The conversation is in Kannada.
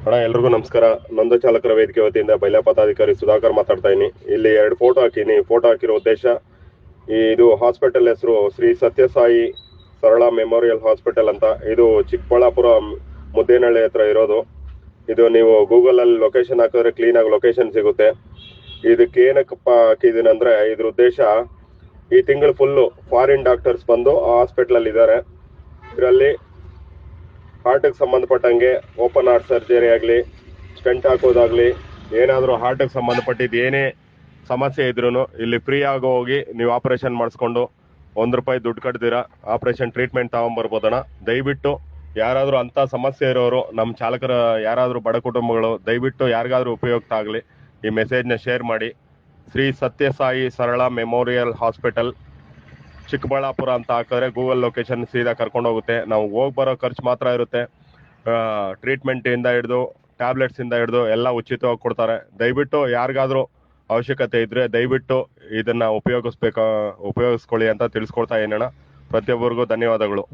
ಅಣ್ಣ ಎಲ್ರಿಗೂ ನಮಸ್ಕಾರ. ನೊಂದ ಚಾಲಕರ ವೇದಿಕೆ ವತಿಯಿಂದ ಬೈಲಾಪದಾಧಿಕಾರಿ ಸುಧಾಕರ್ ಮಾತಾಡ್ತಾ ಇದ್ದೀನಿ. ಇಲ್ಲಿ 2 ಫೋಟೋ ಹಾಕಿನಿ. ಫೋಟೋ ಹಾಕಿರೋ ಉದ್ದೇಶ, ಇದು ಹಾಸ್ಪಿಟಲ್ ಹೆಸರು ಶ್ರೀ ಸತ್ಯಸಾಯಿ ಸರಳಾ ಮೆಮೋರಿಯಲ್ ಹಾಸ್ಪಿಟಲ್ ಅಂತ. ಇದು ಚಿಕ್ಕಬಳ್ಳಾಪುರ ಮುದ್ದೇನಹಳ್ಳಿ ಹತ್ರ ಇರೋದು. ಇದು ನೀವು ಗೂಗಲ್ ಅಲ್ಲಿ ಲೊಕೇಶನ್ ಹಾಕಿದ್ರೆ ಕ್ಲೀನ್ ಆಗಿ ಲೊಕೇಶನ್ ಸಿಗುತ್ತೆ. ಇದಕ್ಕೆ ಏನಕ್ಕಪ್ಪ ಹಾಕಿದೀನಿ ಅಂದ್ರೆ, ಇದ್ರ ಉದ್ದೇಶ, ಈ ತಿಂಗಳು ಫುಲ್ಲು ಫಾರಿನ್ ಡಾಕ್ಟರ್ಸ್ ಬಂದು ಹಾಸ್ಪಿಟಲ್ ಅಲ್ಲಿ ಇದ್ದಾರೆ. ಇದರಲ್ಲಿ ಹಾರ್ಟ್ಗೆ ಸಂಬಂಧಪಟ್ಟಂಗೆ ಓಪನ್ ಹಾರ್ಟ್ ಸರ್ಜರಿ ಆಗಲಿ, ಸ್ಟೆಂಟ್ ಹಾಕೋದಾಗ್ಲಿ, ಏನಾದರೂ ಹಾರ್ಟ್ಗೆ ಸಂಬಂಧಪಟ್ಟಿದ್ದು ಏನೇ ಸಮಸ್ಯೆ ಇದ್ರೂ ಇಲ್ಲಿ ಫ್ರೀ ಆಗಿ ಹೋಗಿ ನೀವು ಆಪರೇಷನ್ ಮಾಡಿಸ್ಕೊಂಡು ₹1 ದುಡ್ಡು ಕಟ್ದಿರ ಆಪರೇಷನ್ ಟ್ರೀಟ್ಮೆಂಟ್ ತಗೊಂಬರ್ಬೋದಣ್ಣ. ದಯವಿಟ್ಟು ಯಾರಾದರೂ ಅಂಥ ಸಮಸ್ಯೆ ಇರೋರು, ನಮ್ಮ ಚಾಲಕರ ಯಾರಾದರೂ ಬಡ ಕುಟುಂಬಗಳು, ದಯವಿಟ್ಟು ಯಾರಿಗಾದ್ರೂ ಉಪಯುಕ್ತ ಆಗಲಿ ಈ ಮೆಸೇಜ್ನ ಶೇರ್ ಮಾಡಿ. ಶ್ರೀ ಸತ್ಯಸಾಯಿ ಸರಳಾ ಮೆಮೋರಿಯಲ್ ಹಾಸ್ಪಿಟಲ್ ಚಿಕ್ಕಬಳ್ಳಾಪುರ ಅಂತ ಹಾಕಿದ್ರೆ ಗೂಗಲ್ ಲೊಕೇಶನ್ ಸೀದಾ ಕರ್ಕೊಂಡು ಹೋಗುತ್ತೆ. ನಾವು ಹೋಗಿ ಬರೋ ಖರ್ಚು ಮಾತ್ರ ಇರುತ್ತೆ. ಟ್ರೀಟ್ಮೆಂಟಿಂದ ಹಿಡಿದು ಟ್ಯಾಬ್ಲೆಟ್ಸಿಂದ ಹಿಡಿದು ಎಲ್ಲ ಉಚಿತವಾಗಿ ಕೊಡ್ತಾರೆ. ದಯವಿಟ್ಟು ಯಾರಿಗಾದ್ರೂ ಅವಶ್ಯಕತೆ ಇದ್ದರೆ ದಯವಿಟ್ಟು ಇದನ್ನು ಉಪಯೋಗಿಸ್ಕೊಳ್ಳಿ ಅಂತ ತಿಳಿಸ್ಕೊಡ್ತಾ ಏನಣ್ಣ. ಪ್ರತಿಯೊಬ್ಬರಿಗೂ ಧನ್ಯವಾದಗಳು.